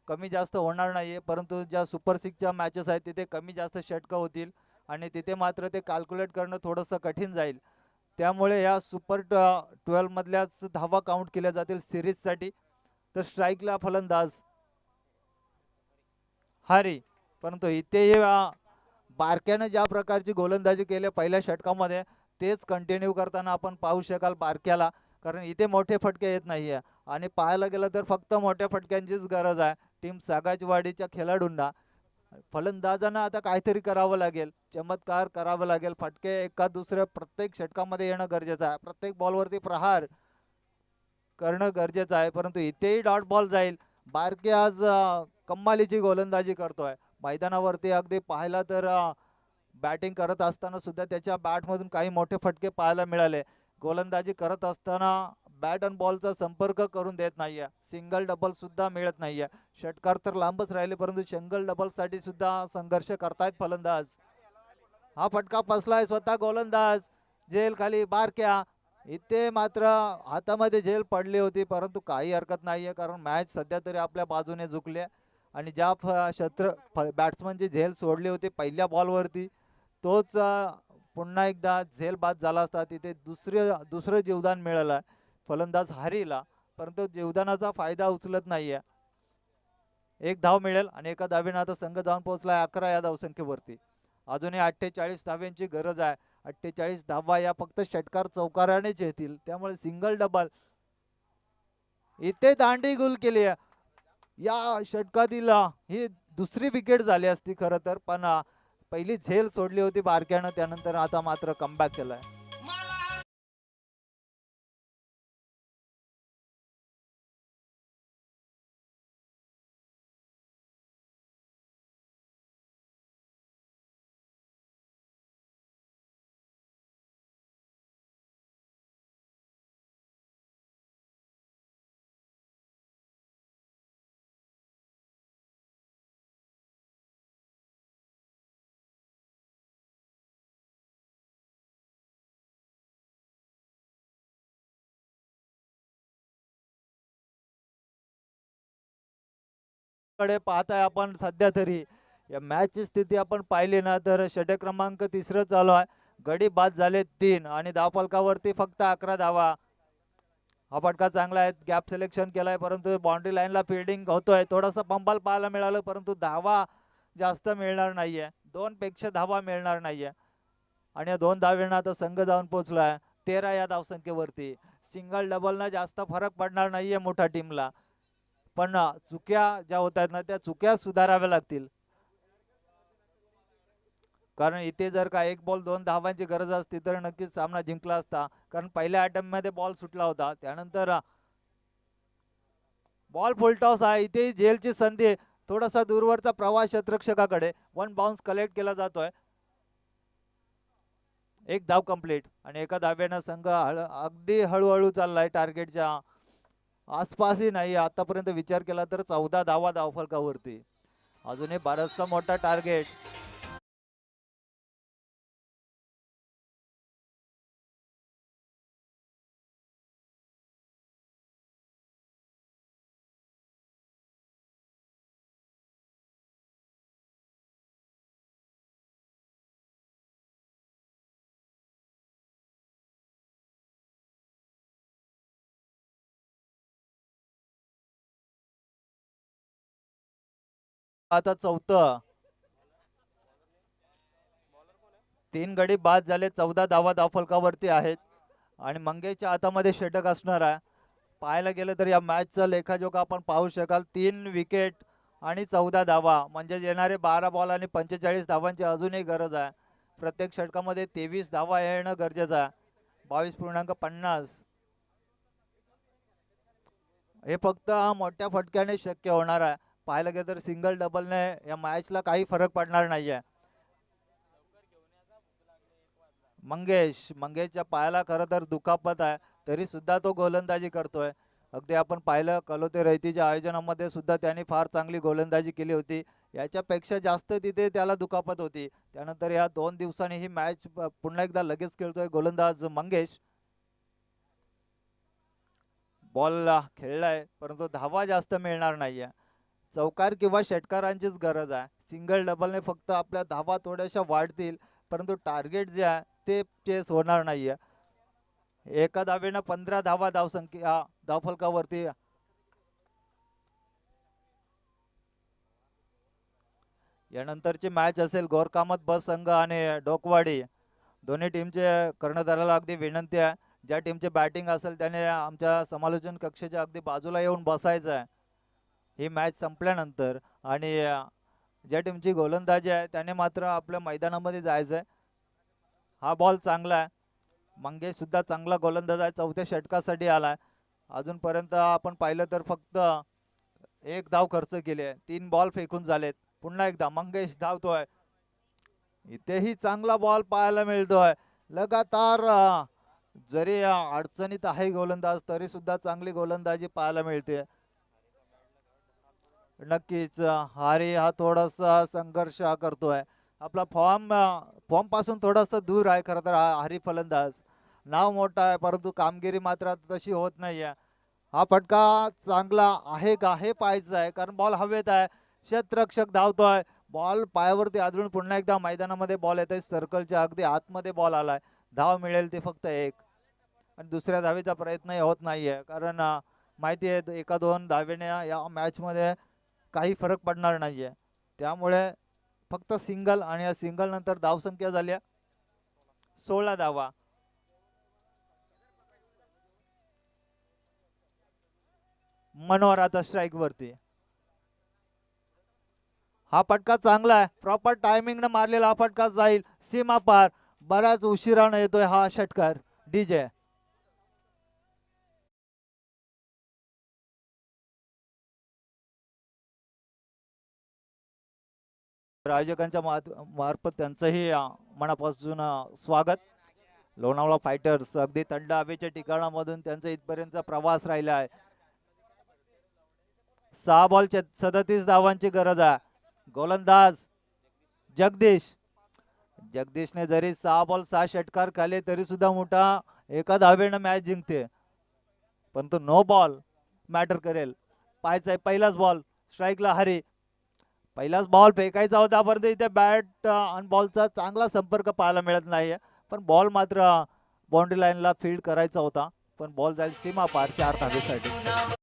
कमी जास्त होणार नाहीये. परंतु ज्या सुपर 6च्या मॅचेस आहेत तिथे कमी जास्त षटकं होतील आणि तिथे मात्र ते कॅल्क्युलेट करणं थोडंसं कठीण जाईल. त्यामुळे या सुपर 12 मधल्याच धावा काउंट केल्या जातील सिरीजसाठी. तर स्ट्राईकला फलंदाज हरी. परंतु इथे बारक्याने ज्या प्रकारची गोलंदाजी केली पहिल्या षटकामध्ये तेच कंटिन्यू करताना आपण पाहू शकाल बारक्याला. कारण इथे मोठे फटके येत नाहीये आणि पाहायला गेलं तर फक्त मोठ्या फटक्यांचीच गरज आहे टीम सागाचवाडीच्या खेळाडूंना. फलंदाजांना आता काहीतरी करावं लागेल. चमत्कार करावं लागेल. फटके एका दुसऱ्या प्रत्येक षटकामध्ये येणं गरजेचं आहे. प्रत्येक बॉलवरती प्रहार करणं गरजेचं आहे. परंतु इथेही डॉट बॉल जाईल. बारके आज कमालीची गोलंदाजी करतोय मैदानावरती. अगदी पाहिला तर बॅटिंग करत असताना सुद्धा त्याच्या बॅटमधून काही मोठे फटके पाहायला मिळाले. गोलंदाजी करत असताना बॅट आणि बॉलचा संपर्क करून देत नाहीये. सिंगल डबल सुद्धा मिळत नाहीये. षटकार तर लांबच राहिले परंतु सिंगल डबल साठी सुद्धा संघर्ष करतायत फलंदाज. हा फटका फसलाय स्वतः गोलंदाज जेल खाली बारक्या. इथे मात्र हातामध्ये झेल पडली होती परंतु काही हरकत नाहीये कारण मॅच सध्या तरी आपल्या बाजूने झुकली. आणि ज्या बॅट्समनची झेल सोडली होती पहिल्या बॉलवरती तोच पुन्हा एकदा झेल बाद झाला असता. तिथे दुसरं जीवदान मिळालं फलंदाज हरीला. परंतु जीवदानाचा फायदा उचलत नाहीये. 1 धाव मिळेल आणि एका धावेने आता संघ जाऊन पोहोचलाय 11 या धावसंख्येवरती. अजूनही 48 धाव्यांची गरज आहे. 48 धावा या फक्त षटकार चौकारानेच येतील, त्यामुळे सिंगल डबल इथे दांडी गुल केली आहे. या षटकातील ही दुसरी विकेट झाली असती खरं तर, पण पहिली झेल सोडली होती बारक्यानं, त्यानंतर आता मात्र कमबॅक केलाय. कडे पाहताय आपण सध्या तरी या मॅच ची स्थिती आपण पाहिली ना तर षटक क्रमांक 3 चालू आहे. गडी बाद झाले 3 आणि धावफलकावरती फक्त 11 धावा. हा फटका चांगला आहे, गॅप सिलेक्शन केलाय, परंतु बाउंड्री लाईनला फिल्डिंग होतोय. थोडासा पंबाल पाहायला मिळालं, परंतु धावा जास्त मिळणार नाहीये, 2 पेक्षा धावा मिळणार नाहीये. आणि या 2 धावेनं आता संघ जाऊन पोहोचलाय 13 या धावसंख्येवरती. सिंगल डबल न जास्त फरक पडणार नाहीये मोठ्या टीमला, पण चुक्या ज्या होत आहेत ना त्या चुक्या सुधाराव्या लागतील. कारण इथे जर का 1 बॉल 2 धावांची गरज असती तर नक्कीच सामना जिंकला असता. कारण पहिल्या अटेम्प्ट मध्ये बॉल सुटला होता, त्यानंतर बॉल फुलटॉस आहे. इथे झेलची संधी, थोडासा दूरवरचा प्रवास क्षेत्ररक्षकाकडे, 1 बाउन्स कलेक्ट केला जातोय. 1 धाव कंप्लीट आणि एका धाव्यानं संघ अगदी हळूहळू चाललाय, टार्गेटच्या आसपासही नाही. आतापर्यंत विचार केला तर 14 धावा धावफलकावरती, अजूनही बराचसा मोठा टार्गेट. आता चौथं, 3 गडी बाद झाले, 14 धावा धावफलकावरती आहेत आणि मंगेशच्या हातामध्ये षटक असणार आहे. पाहायला गेलं तर या मॅचचा लेखाजोखा आपण पाहू शकाल, 3 विकेट आणि 14 धावा, म्हणजे येणारे 12 बॉल आणि 45 धावांची अजूनही गरज आहे. प्रत्येक षटकामध्ये 23 धावा येणं गरजेचं आहे. 22.50 हे फक्त मोठ्या फटक्याने शक्य होणार आहे. पाहायला गेलं तर सिंगल डबलने या मॅचला काही फरक पडणार नाहीये. मंगेशच्या पायाला खरं तर दुखापत आहे, तरी सुद्धा तो गोलंदाजी करतोय. अगदी आपण पाहिलं कलोते रयतीच्या आयोजनामध्ये सुद्धा त्यांनी फार चांगली गोलंदाजी केली होती. याच्यापेक्षा जास्त तिथे त्याला दुखापत होती. त्यानंतर या 2 दिवसांनी ही मॅच पुन्हा एकदा लगेच खेळतोय गोलंदाज मंगेश. बॉल खेळलाय, परंतु धावा जास्त मिळणार नाहीये. चौकार किंवा षटकारांचीच गरज आहे. सिंगल डबलने फक्त आपल्या धावा थोड्याशा वाढतील, परंतु टार्गेट जे आहे ते चेस होणार नाहीये. एका धावेनं 15 धावा धावसंख्या धावफलकावरती. यानंतरची मॅच असेल गोरकामत बस संघ आणि डोकवाडी. दोन्ही टीमचे कर्णधाराला अगदी विनंती आहे, ज्या टीमचे बॅटिंग असेल त्याने आमच्या समालोचन कक्षाच्या अगदी बाजूला येऊन बसायचं आहे ही मॅच संपल्यानंतर, आणि ज्या टीमची गोलंदाजी आहे त्याने मात्र आपल्या मैदानामध्ये जायचं आहे. हा बॉल चांगला आहे, मंगेश सुद्धा चांगला गोलंदाज आहे, 4थ्या षटकासाठी आलाय. अजूनपर्यंत आपण पाहिलं तर फक्त 1 धाव खर्च केली आहे, 3 बॉल फेकून झालेत. पुन्हा एकदा मंगेश धावतोय, इथेही चांगला बॉल पाहायला मिळतोय. लगातार जरी अडचणीत आहे गोलंदाज तरी सुद्धा चांगली गोलंदाजी पाहायला मिळते. नक्कीच हारी हा थोडासा संघर्ष करतोय. आपला फॉर्म पासून थोडासा दूर आहे खरं तर हारी फलंदाज. नाव मोठा आहे, परंतु कामगिरी मात्र तशी होत नाहीये. हा फटका चांगला आहे का हे पाहायचं आहे, कारण बॉल हवेत आहे. क्षेत्ररक्षक धावतोय, बॉल पायावरती आदळून पुन्हा एकदा मैदानामध्ये बॉल येतोय. सर्कलच्या अगदी आतमध्ये बॉल आलाय. धाव मिळेल ते फक्त 1, आणि दुसऱ्या धावेचा प्रयत्नही होत नाहीये, कारण माहिती आहे 1-2 धावेने या मॅच मध्ये काही फरक पडणार नाहीये. त्यामुळे फक्त सिंगल, आणि या सिंगल नंतर धावसंख्या झाली 16 धावा. मनोहर आता स्ट्राईक वरती. हा फटका चांगला आहे, प्रॉपर टायमिंग न मारलेला हा फटका जाईल सीमा पार. बऱ्याच उशिरानं येतोय हा षटकार डीजे. आयोजकांच्या मार्फत त्यांचंही मनापासून स्वागत. लोणावळा फायटर्स अगदी थंड हवेच्या ठिकाणामधून त्यांचा इथपर्यंत प्रवास राहिला आहे. 6 बॉल 37 धावांची गरज आहे. गोलंदाज जगदीश. जगदीशने जरी 6 बॉल 6 षटकार खाल्ले तरी सुद्धा मोठा एका धावेनं मॅच जिंकते, परंतु नो बॉल मॅटर करेल. पाहायचा आहे पहिलाच बॉल स्ट्राईकला हरी. पहिलाच बॉल फेकायचा होता, परंतु इथे बॅट आणि बॉलचा चांगला संपर्क पाहायला मिळत नाहीये. पण बॉल मात्र बाउंड्री लाईनला फील्ड करायचा होता, पण बॉल जाईल सीमा पार 4 धावेसाठी.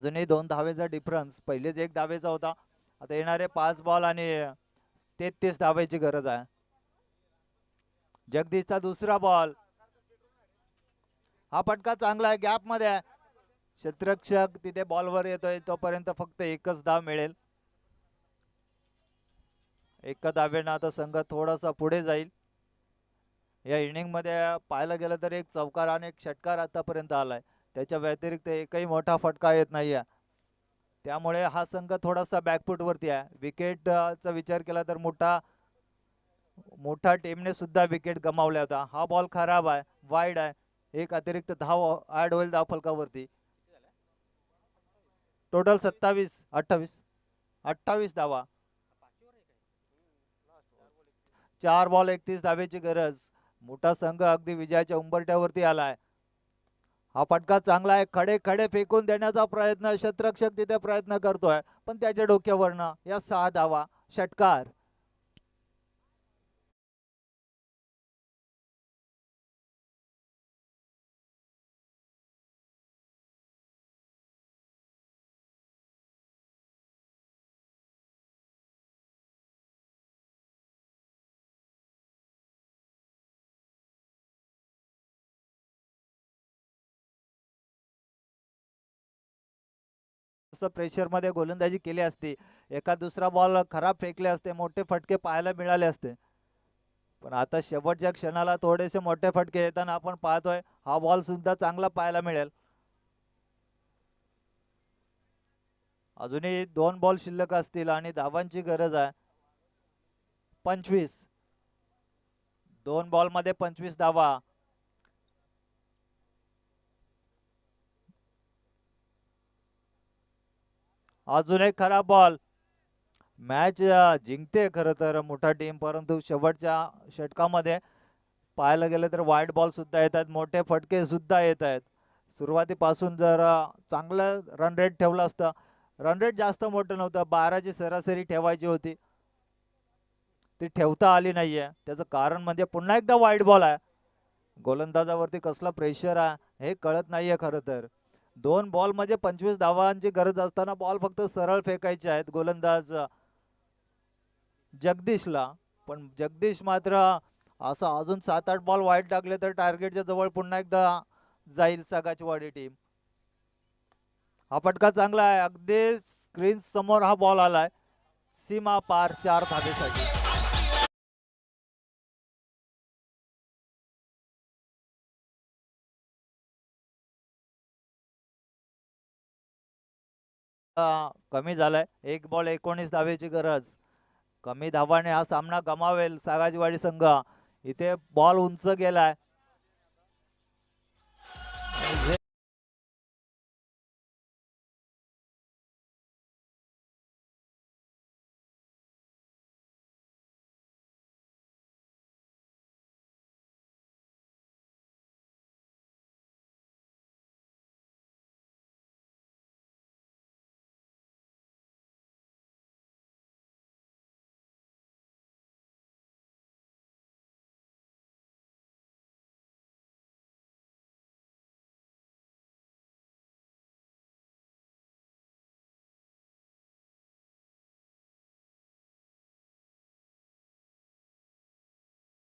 अजूनही 2 धावेचा डिफरन्स. पहिलेच 1 धावेचा होता, आता येणारे 5 बॉल आणि 33 धावेची गरज आहे. जगदीशचा दुसरा बॉल. हा फटका चांगला आहे, गॅप मध्ये आहे. क्षेत्ररक्षक तिथे बॉलवर येतोय, तोपर्यंत फक्त एकच धाव मिळेल. एका धावेनं आता संघ थोडासा पुढे जाईल. या इनिंग मध्ये पाहायला गेलं तर एक चौकार आणि एक षटकार आतापर्यंत आलाय, त्याच्या व्यतिरिक्त एकही मोठा फटका येत नाहीये. त्यामुळे हा संघ थोडासा बॅकफुट वरती आहे. विकेटचा विचार केला तर मोठा टीमने सुद्धा विकेट गमावल्या होता. हा बॉल खराब आहे, वाईड आहे. एक अतिरिक्त धाव ऍड होईल धाव फलकावरती. टोटल 28 धावा. 4 बॉल 31 धावेची गरज. मोठा संघ अगदी विजयाच्या उंबरठ्यावरती आलाय. हा फटका चांगला आहे, खडे खडे फेकून देण्याचा प्रयत्न क्षेत्ररक्षक तिथे प्रयत्न करतोय, पण त्याच्या डोक्यावरनं या 6 धावा षटकार. प्रेशर मध्ये गोलंदाजी केली असती, एका दुसरा बॉल खराब फेकले असते, मोठे फटके पाहायला मिळाले असते. पण आता शेवटच्या क्षणाला थोडेसे मोठे फटके येताना आपण पाहतोय. हा बॉल सुद्धा चांगला पाहायला मिळेल. अजूनही 2 बॉल शिल्लक असतील आणि धावांची गरज आहे 25. 2 बॉल मध्ये 25 धावा. अजून एक खराब बॉल. मॅच जिंकते खरं तर मोठा टीम, परंतु शेवटच्या षटकामध्ये पाहायला गेलं तर वाईट बॉल सुद्धा येत आहेत, मोठे फटके सुद्धा येत आहेत. सुरुवातीपासून जर चांगलं रन रेट ठेवलं असतं, रन रेट जास्त मोठं नव्हतं, 12ची सरासरी ठेवायची होती, ती ठेवता आली नाहीये. त्याचं कारण म्हणजे पुन्हा एकदा वाईट बॉल आहे. गोलंदाजावरती कसला प्रेशर आहे हे कळत नाहीये खरं तर. 2 बॉल मध्ये 25 धावांची गरज असताना बॉल फक्त सरळ फेकायचे आहेत गोलंदाज जगदीशला. पण जगदीश मात्र असं अजून 7-8 बॉल वाईट टाकले तर टार्गेटच्या जवळ पुन्हा एकदा जाईल सगाचवाडी टीम. हा फटका चांगला आहे, अगदी स्क्रीन समोर हा बॉल आलाय, सीमा पार 4 धावेसाठी. कमी झालाय, 1 बॉल 19 धावेची गरज. कमी धावाने हा सामना गमावेल सागाजीवाडी संघ. इथे बॉल उंच गेलाय,